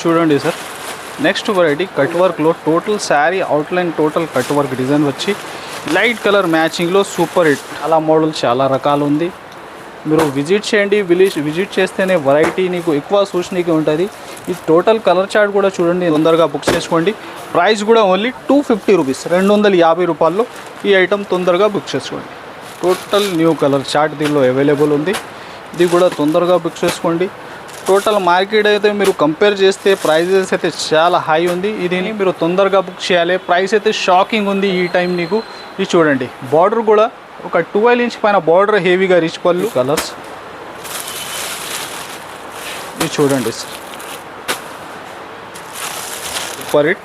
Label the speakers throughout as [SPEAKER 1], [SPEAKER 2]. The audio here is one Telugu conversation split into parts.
[SPEAKER 1] చూడండి సార్, నెక్స్ట్ వెరైటీ కట్ వర్క్లో total sari outline total cut work design వచ్చి లైట్ కలర్ మ్యాచింగ్లో సూపర్ హిట్. చాలా మోడల్ చాలా రకాలు ఉంది. మీరు విజిట్ చేయండి. విజిట్ చేస్తేనే వెరైటీ నీకు ఎక్కువ సూచనకి ఉంటుంది. ఈ టోటల్ కలర్ చార్ట్ కూడా చూడండి, తొందరగా బుక్ చేసుకోండి. ప్రైస్ కూడా ఓన్లీ 250 రూపీస్, 250 రూపాయల్లో ఈ ఐటమ్ తొందరగా బుక్ చేసుకోండి. టోటల్ న్యూ కలర్ చార్ట్ దీనిలో అవైలబుల్ ఉంది. ఇది కూడా తొందరగా బుక్ చేసుకోండి. టోటల్ మార్కెట్ అయితే మీరు కంపేర్ చేస్తే ప్రైజెస్ అయితే చాలా హై ఉంది. ఇది మీరు తొందరగా బుక్ చేయాలి. ప్రైస్ అయితే షాకింగ్ ఉంది ఈ టైం నీకు. ఇది చూడండి, బార్డర్ కూడా ఒక 12 ఇంచ్ పైన బార్డర్ హెవీగా రిచ్ పళ్ళు కలర్స్. ఇది చూడండి సూపర్ హిట్.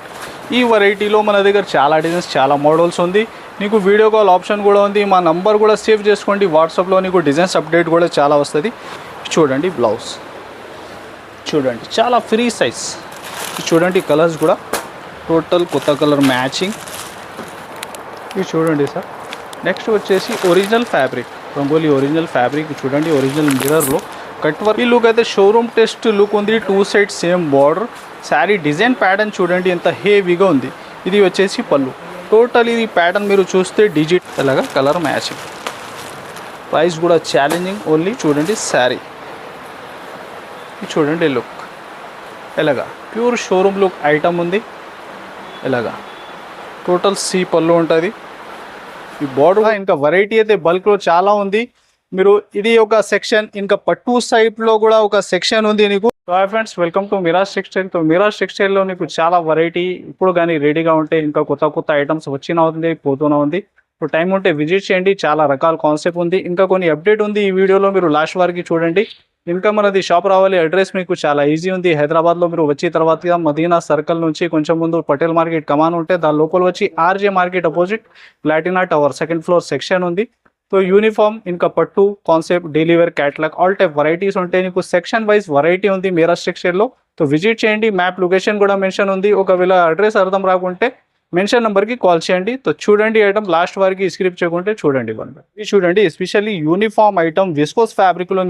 [SPEAKER 1] ఈ వెరైటీలో మన దగ్గర చాలా డిజైన్స్ చాలా మోడల్స్ ఉంది. నీకు వీడియో కాల్ ఆప్షన్ కూడా ఉంది. మా నంబర్ కూడా సేవ్ చేసుకోండి. వాట్సాప్లో నీకు డిజైన్స్ అప్డేట్ కూడా చాలా వస్తుంది. చూడండి బ్లౌజ్ చూడండి, చాలా ఫ్రీ సైజ్. చూడండి కలర్స్ కూడా టోటల్ కొత్త కలర్ మ్యాచింగ్. ఇది చూడండి సార్. నెక్స్ట్ వచ్చేసి original fabric, Rangoli original fabric. చూడండి ఒరిజినల్ మిర్రర్లో కట్ వర్క్. ఈ లుక్ అయితే షోరూమ్ టెస్ట్ లుక్ ఉంది. 2 side same border. Sari design pattern చూడండి ఎంత హెవీగా ఉంది. ఇది వచ్చేసి పళ్ళు. టోటల్ ఇది ప్యాటర్న్ మీరు చూస్తే డిజిట్ అలాగా కలర్ మ్యాచింగ్. ప్రైస్ కూడా ఛాలెంజింగ్ ఓన్లీ. చూడండి శారీ చూడండి లుక్ ఎలాగా ప్యూర్ షోరూమ్ లుక్ ఐటమ్ ఉంది. ఎలాగా టోటల్ సి పళ్ళు ఉంటుంది. ఈ బార్డర్ ఇంకా వెరైటీ అయితే బల్క్లో చాలా ఉంది. మీరు ఇది ఒక సెక్షన్, ఇంకా పట్టు సైడ్లో కూడా ఒక సెక్షన్ ఉంది నీకు. Hi friends, welcome to Miraj textile. Miraj టెక్స్టైల్లో నీకు చాలా వెరైటీ ఇప్పుడు కానీ రెడీగా ఉంటే ఇంకా కొత్త కొత్త ఐటమ్స్ వచ్చినా ఉంది, పోతూనే ఉంది. ఇప్పుడు టైం ఉంటే విజిట్ చేయండి. చాలా రకాల కాన్సెప్ట్ ఉంది. ఇంకా కొన్ని అప్డేట్ ఉంది ఈ వీడియోలో, మీరు లాస్ట్ వరకు చూడండి. ఇంకా మనది షాప్ రావాలి. అడ్రస్ మీకు చాలా ఈజీ ఉంది. హైదరాబాద్లో మీరు వచ్చిన తర్వాత మదీనా సర్కిల్ నుంచి కొంచెం ముందు పటేల్ మార్కెట్ కమాన్ ఉంటే దాని లోపల వచ్చి RJ market opposite Platina tower 2nd floor section ఉంది. సో యూనిఫామ్ ఇంకా పట్టు concept daily wear catalogue all type varieties ఉంటాయి. నీకు సెక్షన్ వైజ్ వెరైటీ ఉంది మిరాజ్ టెక్స్టైల్లో. సో విజిట్ చేయండి. మ్యాప్ లొకేషన్ కూడా మెన్షన్ ఉంది. ఒకవేళ అడ్రస్ అర్థం రాకుంటే మెన్షన్ నెంబర్కి కాల్ చేయండి. సో చూడండి ఐటమ్ లాస్ట్ వరకు స్క్రిప్ట్ చేయకుంటే చూడండి. ఇది చూడండి, ఎస్పెషల్లీ యూనిఫామ్ ఐటమ్ విస్కోస్ ఫ్యాబ్రిక్లో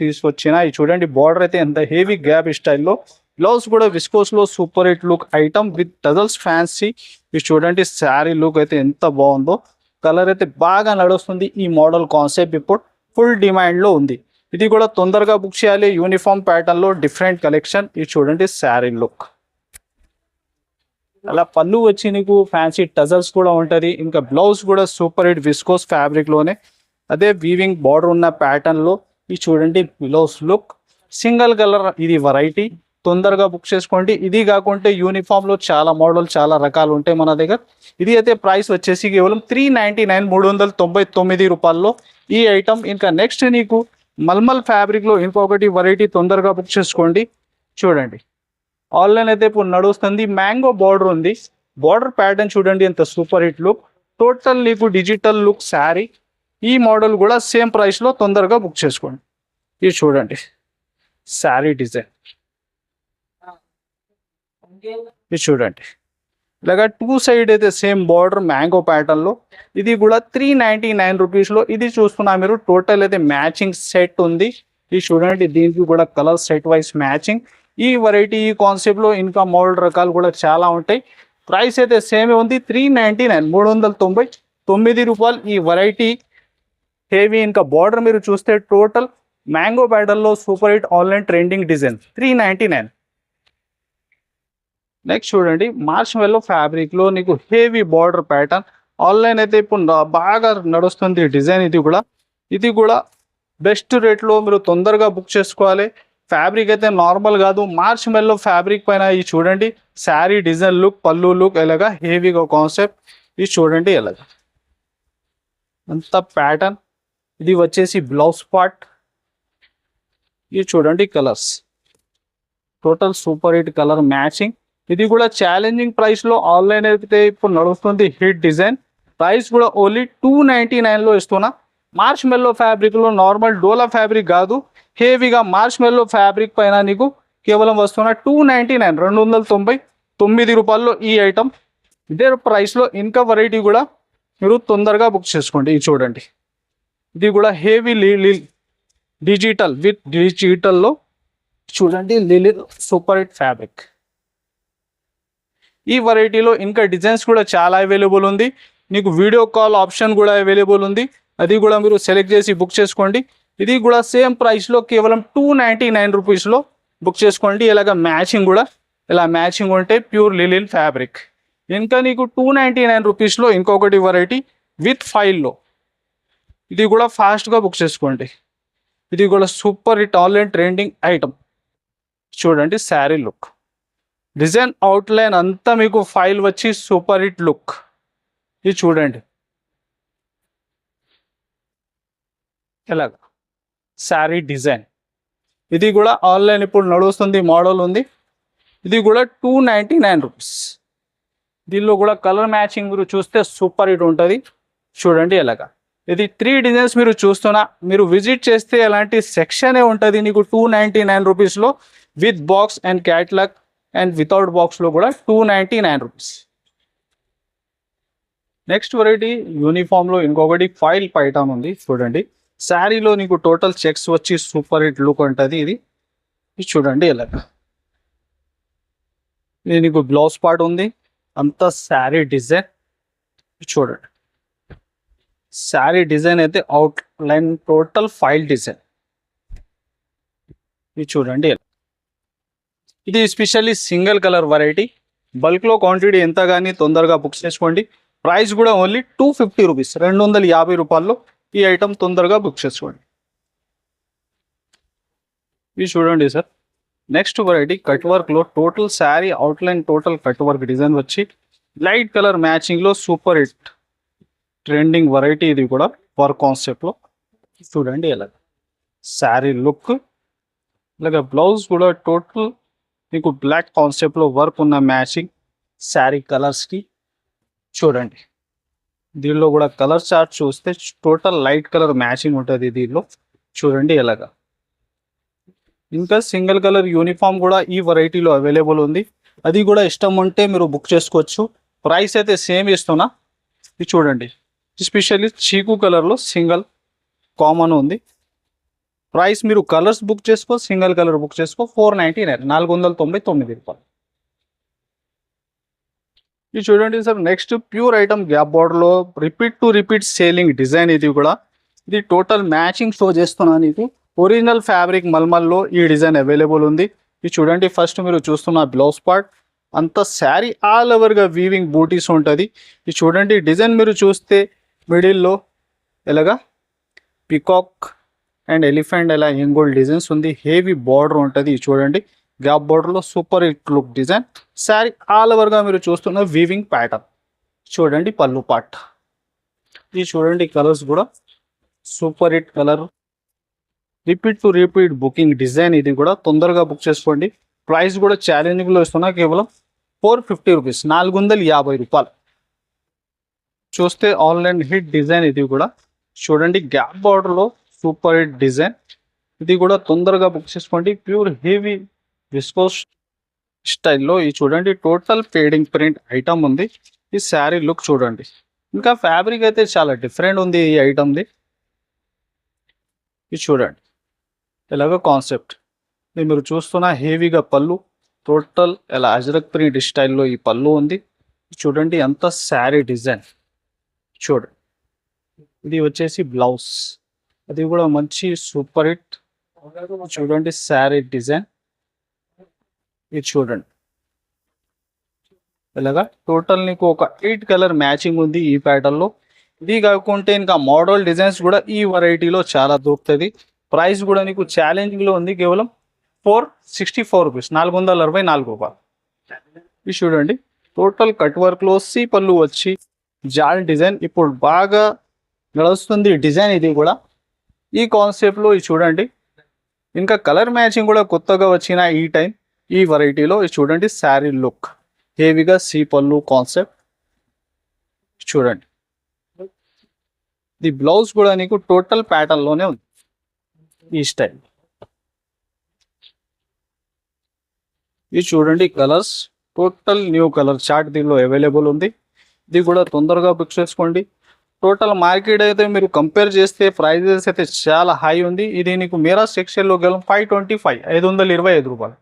[SPEAKER 1] తీసుకొచ్చిన. ఇది చూడండి బార్డర్ అయితే ఎంత హెవీ గ్యాప్ స్టైల్లో. బ్లౌజ్ కూడా విస్కోస్లో super hit look item with tassels fancy. ఇది చూడండి శారీ లుక్ అయితే ఎంత బాగుందో. కలర్ అయితే బాగా నడుస్తుంది. ఈ మోడల్ కాన్సెప్ట్ ఇప్పుడు ఫుల్ డిమాండ్లో ఉంది. ఇది కూడా తొందరగా బుక్ చేయాలి. యూనిఫామ్ ప్యాటర్న్లో డిఫరెంట్ కలెక్షన్. ఇది చూడండి శారీ లుక్. అలా పళ్ళు వచ్చి నీకు ఫ్యాన్సీ టజల్స్ కూడా ఉంటుంది. ఇంకా బ్లౌజ్ కూడా సూపర్ హిట్ విస్కోస్ ఫ్యాబ్రిక్లోనే అదే వీవింగ్ బార్డర్ ఉన్న ప్యాటర్న్లో. ఇది చూడండి బ్లౌజ్ లుక్ సింగిల్ కలర్. ఇది వెరైటీ తొందరగా బుక్ చేసుకోండి. ఇది కాకుంటే యూనిఫామ్లో చాలా మోడల్ చాలా రకాలు ఉంటాయి మన దగ్గర. ఇది అయితే ప్రైస్ వచ్చేసి కేవలం 399 399 రూపాయల్లో ఈ ఐటమ్. ఇంకా నెక్స్ట్ నీకు మల్మల్ ఫ్యాబ్రిక్లో ఇంకొకటి వెరైటీ తొందరగా బుక్ చేసుకోండి. చూడండి ఆన్లైన్ అయితే ఇప్పుడు నడుస్తుంది. మ్యాంగో బార్డర్ ఉంది. బార్డర్ ప్యాటర్న్ చూడండి ఎంత సూపర్ హిట్ లుక్. టోటల్ నీకు డిజిటల్ లుక్ శారీ. ఈ మోడల్ కూడా సేమ్ ప్రైస్లో తొందరగా బుక్ చేసుకోండి. ఇది చూడండి శారీ డిజైన్. ఇది చూడండి ఇలాగా 2 సైడ్ అయితే సేమ్ బార్డర్ మ్యాంగో ప్యాటర్న్లో. ఇది కూడా 399 రూపీస్లో. ఇది చూస్తున్నా మీరు టోటల్ అయితే మ్యాచింగ్ సెట్ ఉంది. ఇది చూడండి దీనికి కూడా కలర్ సెట్ వైజ్ మ్యాచింగ్. ఈ వెరైటీ ఈ కాన్సెప్ట్లో ఇంకా మోడల్ రకాలు కూడా చాలా ఉంటాయి. ప్రైస్ అయితే సేమే ఉంది 399 399 రూపాయలు ఈ వెరైటీ హెవీ. ఇంకా బార్డర్ మీరు చూస్తే టోటల్ మ్యాంగో ప్యాటర్న్లో super hit online trending design 399. Next చూడండి మార్చ్ మెల్లో ఫ్యాబ్రిక్లో నీకు హెవీ బార్డర్ ప్యాటర్న్. ఆన్లైన్ అయితే ఇప్పుడు బాగా నడుస్తుంది డిజైన్. ఇది కూడా బెస్ట్ రేట్లో మీరు తొందరగా బుక్ చేసుకోవాలి. ఫ్యాబ్రిక్ అయితే నార్మల్ కాదు, మార్చ్ మెల్లో ఫ్యాబ్రిక్ పైన. ఇది చూడండి శారీ డిజైన్ లుక్ పళ్ళు లుక్ ఎలాగా హెవీగా కాన్సెప్ట్. ఇది చూడండి ఎలాగా అంత ప్యాటర్న్. ఇది వచ్చేసి బ్లౌజ్ పార్ట్. ఇది చూడండి colours total super hit colour matching. ఇది కూడా ఛాలెంజింగ్ ప్రైస్లో ఆన్లైన్ అయితే ఇప్పుడు నడుస్తుంది హిట్ డిజైన్. ప్రైస్ కూడా ఓన్లీ 299లో ఇస్తున్నా. మార్చ్ మెల్లో ఫ్యాబ్రిక్లో నార్మల్ డోలా ఫ్యాబ్రిక్ కాదు, హెవీగా మార్చ్ మెల్లో ఫ్యాబ్రిక్ పైన నీకు కేవలం వస్తున్న 299 299 రూపాయల్లో ఈ ఐటమ్. ఇదే ప్రైస్లో ఇంకా వెరైటీ కూడా మీరు తొందరగా బుక్ చేసుకోండి. ఇది చూడండి ఇది కూడా హెవీ డిజిటల్ విత్ డిజిటల్లో చూడండి లిలిన్ సూపర్ హిట్ ఫ్యాబ్రిక్. ఈ వెరైటీలో ఇంకా డిజైన్స్ కూడా చాలా అవైలబుల్ ఉంది. మీకు వీడియో కాల్ ఆప్షన్ కూడా అవైలబుల్ ఉంది, అది కూడా మీరు సెలెక్ట్ చేసి బుక్ చేసుకోండి. ఇది కూడా సేమ్ ప్రైస్లో కేవలం 299 రూపీస్లో బుక్ చేసుకోండి. ఇలాగ మ్యాచింగ్ కూడా ఇలా మ్యాచింగ్ ఉంటే ప్యూర్ లిలిన్ ఫ్యాబ్రిక్. ఇంకా నీకు 299 రూపీస్లో ఇంకొకటి వెరైటీ విత్ ఫైల్లో, ఇది కూడా ఫాస్ట్గా బుక్ చేసుకోండి. ఇది కూడా super hit online trending item. చూడండి శారీ లుక్, డిజైన్ అవుట్లైన్ అంతా మీకు ఫైల్ వచ్చి సూపర్ హిట్ లుక్. ఇది చూడండి ఎలాగా శారీ డిజైన్. ఇది కూడా ఆన్లైన్ ఇప్పుడు నడుస్తుంది మోడల్ ఉంది. ఇది కూడా 299 రూపీస్. దీనిలో కూడా కలర్ మ్యాచింగ్ మీరు చూస్తే సూపర్ హిట్ ఉంటుంది. చూడండి ఎలాగా ఇది 3 డిజైన్స్ మీరు చూస్తున్నా, మీరు విజిట్ చేస్తే ఎలాంటి సెక్షనే ఉంటుంది నీకు 299 రూపీస్లో with box and catalogue, and without బాక్స్లో కూడా 299 రూపీస్. నెక్స్ట్ వెరైటీ యూనిఫామ్లో ఇంకొకటి ఫైల్ పైటాన్ ఉంది. చూడండి శారీలో నీకు టోటల్ చెక్స్ వచ్చి సూపర్ హిట్ లుక్ ఉంటుంది. ఇది చూడండి ఎలాగా ఇది నీకు బ్లౌజ్ పార్ట్ ఉంది, అంతా శారీ డిజైన్. చూడండి శారీ డిజైన్ అయితే out line total file design. ఇది చూడండి ఇది స్పెషల్లీ సింగిల్ కలర్ వెరైటీ. బల్క్లో క్వాంటిటీ ఎంత కానీ తొందరగా బుక్ చేసుకోండి. ప్రైస్ కూడా ఓన్లీ 250 రూపీస్, 250 రూపాయల్లో ఈ ఐటమ్ తొందరగా బుక్ చేసుకోండి. ఇది చూడండి సార్ నెక్స్ట్ వెరైటీ కట్ వర్క్లో total sari outline total cut work design వచ్చి లైట్ కలర్ మ్యాచింగ్లో సూపర్ హిట్ ట్రెండింగ్ వెరైటీ. ఇది కూడా వర్క్ కాన్సెప్ట్లో. చూడండి ఇలాగ శారీ లుక్, ఇలాగ బ్లౌజ్ కూడా టోటల్ మీకు బ్లాక్ కాన్సెప్ట్లో వర్క్ ఉన్న మ్యాచింగ్ శారీ కలర్స్కి. చూడండి దీనిలో కూడా కలర్ చార్ట్ చూస్తే టోటల్ లైట్ కలర్ మ్యాచింగ్ ఉంటుంది దీనిలో. చూడండి ఎలాగా ఇంకా సింగిల్ కలర్ యూనిఫామ్ కూడా ఈ వెరైటీలో అవైలబుల్ ఉంది, అది కూడా ఇష్టం ఉంటే మీరు బుక్ చేసుకోవచ్చు. ప్రైస్ అయితే సేమ్ ఇస్తున్నా. ఇది చూడండి ఎస్పెషల్లీ చీకు కలర్లో సింగిల్ కామన్ ఉంది. ప్రైస్ మీరు కలర్స్ బుక్ చేసుకో, సింగిల్ కలర్ బుక్ చేసుకో 499, 499 రూపాయలు. ఇది చూడండి sir next pure item gap బార్డర్లో repeat to repeat selling design. ఇది కూడా ఇది టోటల్ మ్యాచింగ్ షో చేస్తున్నాను. ఇది ఒరిజినల్ ఫ్యాబ్రిక్ మల్మల్లో ఈ డిజైన్ అవైలబుల్ ఉంది. ఇది చూడండి ఫస్ట్ మీరు చూస్తున్న బ్లౌజ్ పార్ట్ అంతా శారీ ఆల్ ఓవర్గా వీవింగ్ బూటీస్ ఉంటుంది. ఇది చూడండి డిజైన్ మీరు చూస్తే మిడిల్లో ఎలాగా పికాక్ అండ్ ఎలిఫెంట్ ఎలా ఎంగోల్డ్ డిజైన్స్ ఉంది, హెవీ బార్డర్ ఉంటుంది. ఇది చూడండి గ్యాప్ బార్డర్లో super hit look design. Sari all ఓవర్గా మీరు చూస్తున్న వీవింగ్ ప్యాటర్న్. చూడండి పళ్ళు పార్ట్. ఇది చూడండి కలర్స్ కూడా super hit colour, repeat to repeat booking design. ఇది కూడా తొందరగా బుక్ చేసుకోండి. ప్రైస్ కూడా ఛాలెంజింగ్లో ఇస్తున్నా కేవలం 450 రూపీస్, 450 రూపాయలు. చూస్తే ఆన్లైన్ హిట్ డిజైన్. ఇది కూడా చూడండి గ్యాప్ బార్డర్లో సూపర్ హిట్ డిజైన్. ఇది కూడా తొందరగా బుక్ చేసుకోండి. ప్యూర్ హెవీ విస్కోస్ స్టైల్లో. ఇది చూడండి టోటల్ ఫేడింగ్ ప్రింట్ ఐటమ్ ఉంది. ఈ శారీ లుక్ చూడండి, ఇంకా ఫ్యాబ్రిక్ అయితే చాలా డిఫరెంట్ ఉంది ఈ ఐటమ్ది. ఇది చూడండి ఎలాగో కాన్సెప్ట్. ఇది మీరు చూస్తున్న హెవీగా పళ్ళు టోటల్ ఎలా అజరక్ ప్రింట్ స్టైల్లో ఈ పళ్ళు ఉంది. చూడండి అంత శారీ డిజైన్. చూడండి ఇది వచ్చేసి బ్లౌజ్, అది కూడా మంచి సూపర్ హిట్. చూడండి శారీ డిజైన్. ఇది చూడండి ఇలాగా టోటల్ నీకు ఒక 8 కలర్ మ్యాచింగ్ ఉంది ఈ ప్యాటర్న్లో. ఇది కాకుంటే ఇంకా మోడల్ డిజైన్స్ కూడా ఈ వెరైటీలో చాలా దొరుకుతుంది. ప్రైస్ కూడా నీకు ఛాలెంజింగ్లో ఉంది, కేవలం 464 రూపీస్, 464 రూపాయలు. ఇది చూడండి టోటల్ కట్ వర్క్లో సి పళ్ళు వచ్చి జాల్ డిజైన్ ఇప్పుడు బాగా నడుస్తుంది డిజైన్. ఇది కూడా ఈ కాన్సెప్ట్లో ఇది చూడండి. ఇంకా కలర్ మ్యాచింగ్ కూడా కొత్తగా వచ్చిన ఈ టైం ఈ వెరైటీలో. ఇది చూడండి శారీ లుక్ హెవీగా సి పళ్ళు కాన్సెప్ట్. చూడండి ది బ్లౌజ్ కూడా నీకు టోటల్ ప్యాటర్న్లోనే ఉంది ఈ స్టైల్. ఇది చూడండి colours total new colour chart దీనిలో అవైలబుల్ ఉంది. ఇది కూడా తొందరగా బుక్ చేసుకోండి. టోటల్ మార్కెట్ అయితే మీరు కంపేర్ చేస్తే ప్రైజెస్ అయితే చాలా హై ఉంది. ఇది నీకు మీరా సెక్షన్లో కేవలం 525 రూపాయలు.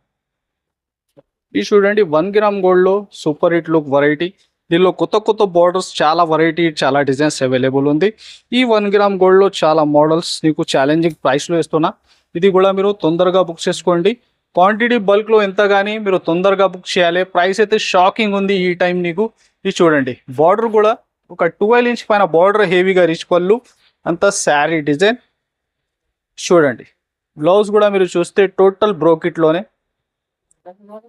[SPEAKER 1] ఇది చూడండి 1 గ్రామ్ గోల్డ్లో సూపర్ హిట్ లుక్ వెరైటీ. దీనిలో కొత్త కొత్త బార్డర్స్, చాలా వెరైటీ, చాలా డిజైన్స్ అవైలబుల్ ఉంది. ఈ 1 గ్రామ్ గోల్డ్లో చాలా మోడల్స్ నీకు ఛాలెంజింగ్ ప్రైస్లో ఇస్తున్నా. ఇది కూడా మీరు తొందరగా బుక్ చేసుకోండి. క్వాంటిటీ బల్క్లో ఎంత కానీ మీరు తొందరగా బుక్ చేయాలి. ప్రైస్ అయితే షాకింగ్ ఉంది ఈ టైం నీకు. ఇది చూడండి బార్డర్ కూడా ఒక 12 ఇంచ్ పైన బార్డర్, హెవీగా రిచ్ పళ్ళు, అంతా శారీ డిజైన్. చూడండి బ్లౌజ్ కూడా మీరు చూస్తే టోటల్ బ్రోకెట్లోనే.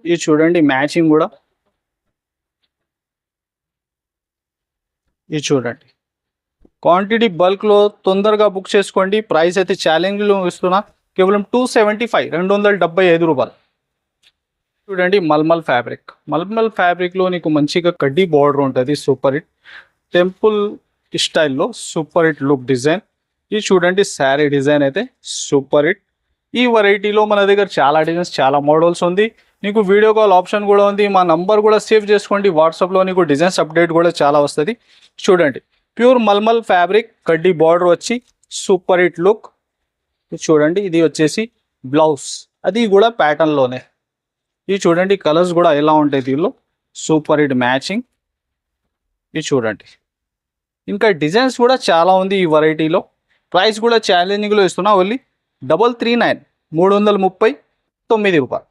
[SPEAKER 1] ఇది చూడండి మ్యాచింగ్ కూడా. ఇది చూడండి క్వాంటిటీ బల్క్లో తొందరగా బుక్ చేసుకోండి. ప్రైస్ అయితే ఛాలెంజ్లో ఇస్తున్నా, కేవలం 275 రూపాయలు. చూడండి మల్మల్ ఫ్యాబ్రిక్. మల్మల్ ఫ్యాబ్రిక్లో నీకు మంచిగా కడ్డీ బార్డర్ ఉంటుంది. సూపర్ హిట్ టెంపుల్ స్టైల్లో సూపర్ హిట్ లుక్ డిజైన్. ఇది చూడండి శారీ డిజైన్ అయితే సూపర్ హిట్. ఈ వెరైటీలో మన దగ్గర చాలా డిజైన్స్, చాలా మోడల్స్ ఉంది. నీకు వీడియో కాల్ ఆప్షన్ కూడా ఉంది. మా నంబర్ కూడా సేవ్ చేసుకోండి. వాట్సాప్లో నీకు డిజైన్స్ అప్డేట్ కూడా చాలా వస్తుంది. చూడండి ప్యూర్ మల్మల్ ఫ్యాబ్రిక్, కడ్డీ బార్డర్ వచ్చి సూపర్ హిట్ లుక్. చూడండి ఇది వచ్చేసి బ్లౌజ్, అది కూడా ప్యాటర్న్లోనే. ఇది చూడండి కలర్స్ కూడా ఎలా ఉంటాయి దీనిలో, సూపర్ హిట్ మ్యాచింగ్. ఇది చూడండి ఇంకా డిజైన్స్ కూడా చాలా ఉంది ఈ వెరైటీలో. ప్రైస్ కూడా ఛాలెంజింగ్లో ఇస్తున్నా, ఓన్లీ 339 రూపాయలు.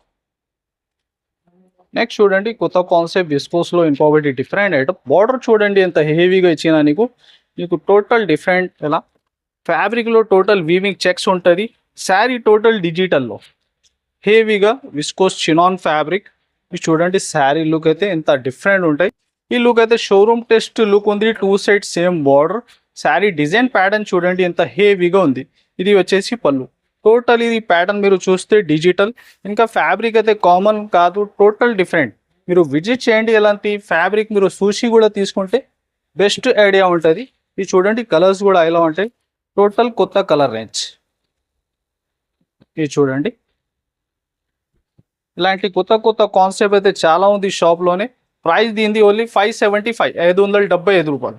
[SPEAKER 1] నెక్స్ట్ చూడండి కొత్త కాన్సెప్ట్ విస్కోస్లో ఇంకోటి డిఫరెంట్ ఐటమ్. బార్డర్ చూడండి ఎంత హెవీగా ఇచ్చినా నీకు టోటల్ డిఫరెంట్. ఎలా ఫ్యాబ్రిక్లో టోటల్ వీవింగ్ చెక్స్ ఉంటుంది. శారీ టోటల్ డిజిటల్లో హెవీగా విస్కోస్ చినాన్ ఫ్యాబ్రిక్. ఇది చూడండి శారీ లుక్ అయితే ఎంత డిఫరెంట్ ఉంటాయి. ఈ లుక్ అయితే షోరూమ్ టెస్ట్ లుక్ ఉంది. 2 side same border. Sari design pattern చూడండి ఎంత హెవీగా ఉంది. ఇది వచ్చేసి పళ్ళు. టోటల్ ఇది ప్యాటర్న్ మీరు చూస్తే డిజిటల్. ఇంకా ఫ్యాబ్రిక్ అయితే కామన్ కాదు, టోటల్ డిఫరెంట్. మీరు విజిట్ చేయండి. ఎలాంటి ఫ్యాబ్రిక్ మీరు చూసి కూడా తీసుకుంటే బెస్ట్ ఐడియా ఉంటుంది. ఇది చూడండి కలర్స్ కూడా ఎలా ఉంటాయి, టోటల్ కొత్త కలర్ రేంజ్. ఇది చూడండి ఇలాంటి కొత్త కొత్త కాన్సెప్ట్ అయితే చాలా ఉంది షాప్లోనే. ప్రైస్ దీనిది ఓన్లీ 575 రూపాయలు.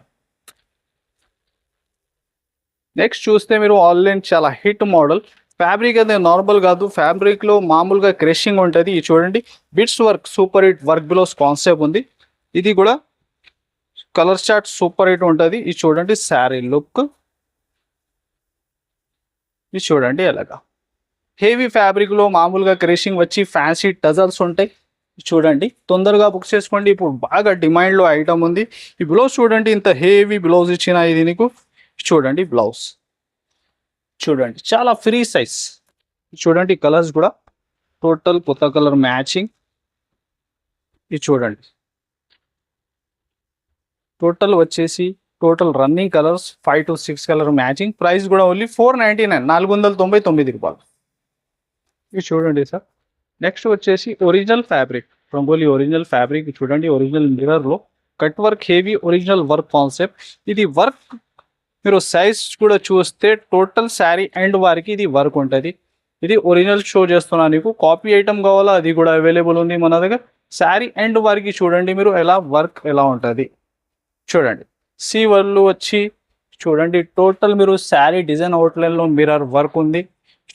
[SPEAKER 1] నెక్స్ట్ చూస్తే మీరు ఆన్లైన్ చాలా హిట్ మోడల్. ఫ్యాబ్రిక్ అయితే నార్మల్ కాదు, ఫ్యాబ్రిక్లో మామూలుగా క్రషింగ్ ఉంటుంది. ఇది చూడండి bits work, super hit work blouse concept ఉంది. ఇది కూడా కలర్ చార్ట్ సూపర్ హిట్ ఉంటుంది. ఇది చూడండి శారీ లుక్. ఇది చూడండి ఎలాగా హెవీ ఫ్యాబ్రిక్లో మామూలుగా క్రషింగ్ వచ్చి ఫ్యాన్సీ టజల్స్ ఉంటాయి. చూడండి తొందరగా బుక్ చేసుకోండి. ఇప్పుడు బాగా డిమాండ్లో ఐటమ్ ఉంది. ఈ బ్లౌజ్ చూడండి ఇంత హెవీ బ్లౌజ్ ఇచ్చిన ఇది నీకు. చూడండి బ్లౌజ్ చూడండి చాలా ఫ్రీ సైజ్. చూడండి కలర్స్ కూడా టోటల్ కొత్త కలర్ మ్యాచింగ్. ఇది చూడండి టోటల్ వచ్చేసి total running colours 5 to 6 colour matching. Price కూడా ఓన్లీ 499 రూపాయలు. ఇది చూడండి సార్. నెక్స్ట్ వచ్చేసి original fabric, Rangoli original fabric. చూడండి ఒరిజినల్ మిర్రర్లో cut work, heavy original work concept. ఇది వర్క్ మీరు సైజ్ కూడా చూస్తే టోటల్ శారీ అండ్ వారికి ఇది వర్క్ ఉంటుంది. ఇది ఒరిజినల్ షో చేస్తున్నా నీకు. కాపీ ఐటమ్ కావాలా అది కూడా అవైలబుల్ ఉంది మన దగ్గర. శారీ అండ్ వారికి చూడండి మీరు ఎలా వర్క్ ఎలా ఉంటుంది. చూడండి సి వాళ్ళు వచ్చి చూడండి టోటల్ మీరు శారీ డిజైన్ అవుట్లైన్లో మిర్రర్ వర్క్ ఉంది.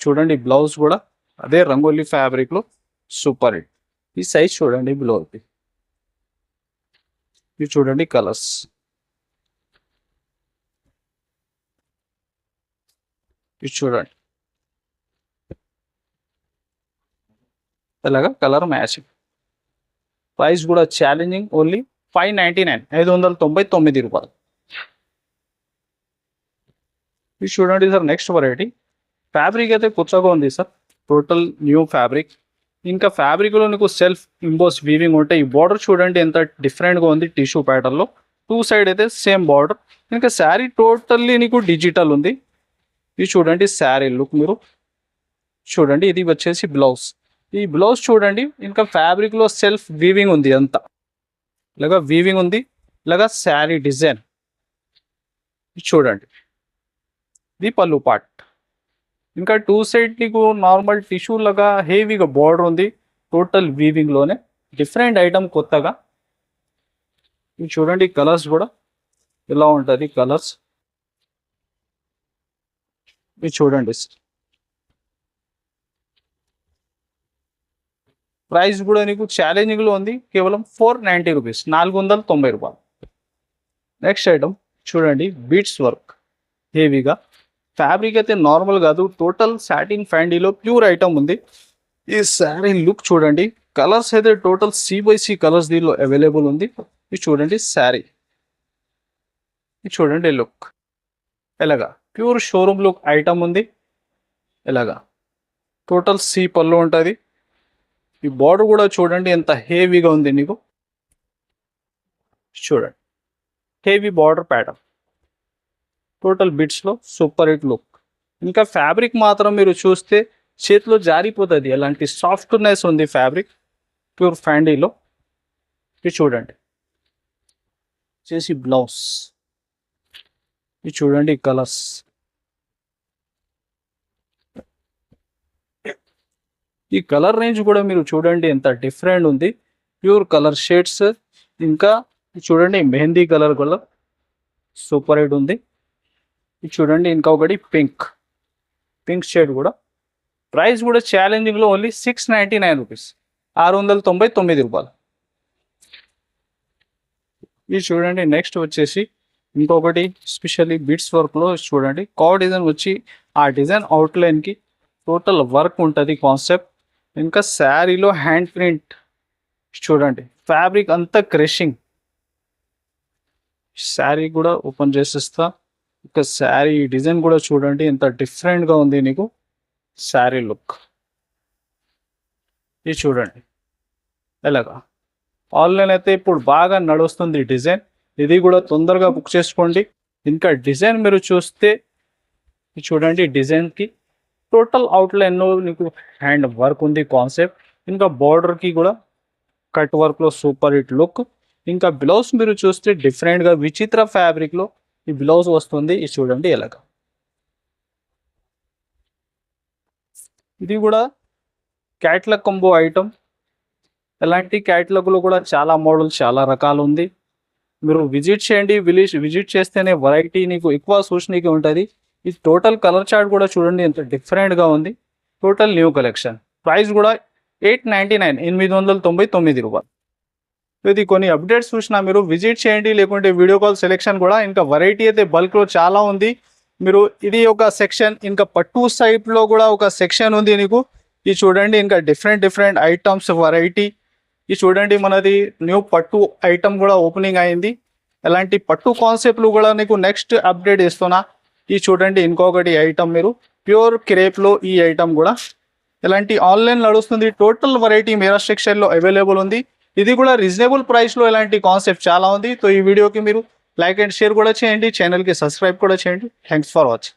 [SPEAKER 1] చూడండి బ్లౌజ్ కూడా అదే రంగోలీ ఫ్యాబ్రిక్లో సూపర్ హిట్. ఈ సైజ్ చూడండి బ్లౌజ్. ఇది చూడండి కలర్స్. ఇది చూడండి ఇలాగా కలర్ మ్యాచింగ్. ప్రైస్ కూడా ఛాలెంజింగ్, ఓన్లీ 599 రూపాయలు. ఇది చూడండి సార్ నెక్స్ట్ వెరైటీ. ఫ్యాబ్రిక్ అయితే కొత్తగా ఉంది సార్, టోటల్ న్యూ ఫ్యాబ్రిక్. ఇంకా ఫ్యాబ్రిక్లో నీకు సెల్ఫ్ ఇంబోస్ వీవింగ్ ఉంటాయి. ఈ బార్డర్ చూడండి ఎంత డిఫరెంట్గా ఉంది, టిష్యూ ప్యాటర్న్లో 2 సైడ్ అయితే సేమ్ బార్డర్. ఇంకా శారీ టోటల్లీ నీకు డిజిటల్ ఉంది. ఇది చూడండి శారీ లుక్ మీరు చూడండి. ఇది వచ్చేసి బ్లౌజ్. ఈ బ్లౌజ్ చూడండి ఇంకా ఫ్యాబ్రిక్లో సెల్ఫ్ వీవింగ్ ఉంది, అంతా ఇలాగా వీవింగ్ ఉంది, ఇలాగా శారీ డిజైన్. చూడండి ఇది పళ్ళు పార్ట్. ఇంకా 2 సైడ్ నీకు నార్మల్ టిష్యూ లాగా హెవీగా బార్డర్ ఉంది, టోటల్ వీవింగ్లోనే డిఫరెంట్ ఐటమ్ కొత్తగా. ఇది చూడండి కలర్స్ కూడా ఎలా ఉంటుంది కలర్స్. ఇది చూడండి, ప్రైస్ కూడా నీకు ఛాలెంజింగ్లో ఉంది, కేవలం 490 రూపీస్, 490 రూపాయలు. నెక్స్ట్ ఐటమ్ చూడండి, బీట్స్ వర్క్ హెవీగా, ఫ్యాబ్రిక్ అయితే నార్మల్ కాదు, టోటల్ సాటిన్ ఫ్యాండీలో ప్యూర్ ఐటమ్ ఉంది. ఈ శారీ లుక్ చూడండి, కలర్స్ అయితే టోటల్ సి కలర్స్ దీనిలో అవైలబుల్ ఉంది. ఇది చూడండి శారీ, ఇది చూడండి లుక్, ఎలాగా ప్యూర్ షోరూమ్ లుక్ ఐటమ్ ఉంది. ఎలాగా టోటల్ సి పళ్ళు ఉంటుంది. ఈ బార్డర్ కూడా చూడండి ఎంత హెవీగా ఉంది, నీకు చూడండి హెవీ బార్డర్ ప్యాటర్న్, టోటల్ బిట్స్లో సూపర్ హిట్ లుక్. ఇంకా ఫ్యాబ్రిక్ మాత్రం మీరు చూస్తే చేతిలో జారిపోతుంది, అలాంటి సాఫ్ట్నెస్ ఉంది ఫ్యాబ్రిక్, ప్యూర్ ఫ్యాండీలో. ఇది చూడండి చేసి బ్లౌజ్, ఇది చూడండి కలర్స్, ఈ కలర్ రేంజ్ కూడా మీరు చూడండి ఎంత డిఫరెంట్ ఉంది, ప్యూర్ కలర్ షేడ్స్. ఇంకా చూడండి మెహందీ కలర్ కూడా సూపర్ హిట్ ఉంది. ఇది చూడండి ఇంకా ఒకటి పింక్ షేడ్ కూడా. ప్రైస్ కూడా ఛాలెంజింగ్లో ఓన్లీ 699 రూపీస్, 699 రూపాయలు. ఇది చూడండి నెక్స్ట్ వచ్చేసి ఇంకొకటి స్పెషల్లీ బీట్స్ వర్క్లో చూడండి, కా డిజైన్ వచ్చి ఆ డిజైన్ అవుట్లైన్కి టోటల్ వర్క్ ఉంటుంది కాన్సెప్ట్. ఇంకా శారీలో హ్యాండ్ ప్రింట్ చూడండి, ఫ్యాబ్రిక్ అంతా క్రషింగ్. శారీ కూడా ఓపెన్ చేసేస్తా, ఇంకా శారీ డిజైన్ కూడా చూడండి ఎంత డిఫరెంట్గా ఉంది నీకు శారీ లుక్. ఇది చూడండి ఎలాగా, ఆన్లైన్ అయితే ఇప్పుడు బాగా నడుస్తుంది డిజైన్, ఇది కూడా తొందరగా బుక్ చేసుకోండి. ఇంకా డిజైన్ మీరు చూస్తే చూడండి, డిజైన్కి టోటల్ అవుట్లైన్లో నీకు హ్యాండ్ వర్క్ ఉంది కాన్సెప్ట్. ఇంకా బార్డర్కి కూడా కట్ వర్క్లో సూపర్ హిట్ లుక్. ఇంకా బ్లౌజ్ మీరు చూస్తే డిఫరెంట్గా విచిత్ర ఫ్యాబ్రిక్లో ఈ బ్లౌజ్ వస్తుంది. ఇది చూడండి ఎలాగా, ఇది కూడా క్యాట్లాగ్ కంబో ఐటమ్. ఎలాంటి క్యాట్లాగ్లో కూడా చాలా మోడల్ చాలా రకాలు ఉంది, మీరు విజిట్ చేయండి. విజిట్ చేస్తేనే వెరైటీ నీకు ఎక్కువ సూచనకి ఉంటుంది. ఇది టోటల్ కలర్ చార్ట్ కూడా చూడండి ఎంత డిఫరెంట్గా ఉంది, టోటల్ న్యూ కలెక్షన్. ప్రైస్ కూడా 899, 899 రూపాయలు. ఇది కొన్ని అప్డేట్స్ చూసినా మీరు విజిట్ చేయండి, లేకుంటే వీడియో కాల్ సెలెక్షన్ కూడా. ఇంకా వెరైటీ అయితే బల్క్లో చాలా ఉంది. మీరు ఇది ఒక సెక్షన్, ఇంకా పట్టు సైడ్లో కూడా ఒక సెక్షన్ ఉంది నీకు. ఇది చూడండి ఇంకా డిఫరెంట్ ఐటమ్స్ వెరైటీ. ఇది చూడండి మనది న్యూ పట్టు ఐటమ్ కూడా ఓపెనింగ్ అయింది. ఎలాంటి పట్టు కాన్సెప్ట్లు కూడా నీకు నెక్స్ట్ అప్డేట్ ఇస్తున్నా. ఇది చూడండి ఇంకొకటి ఐటమ్, మీరు ప్యూర్ క్రేప్లో ఈ ఐటమ్ కూడా ఎలాంటి ఆన్లైన్ నడుస్తుంది. టోటల్ వెరైటీ మీరా సెక్షన్లో అవైలబుల్ ఉంది. ఇది కూడా రీజనబుల్ ప్రైస్లో ఇలాంటి కాన్సెప్ట్ చాలా ఉంది. సో ఈ వీడియోకి మీరు లైక్ అండ్ షేర్ కూడా చేయండి, ఛానల్కి సబ్స్క్రైబ్ కూడా చేయండి. Thanks for watching.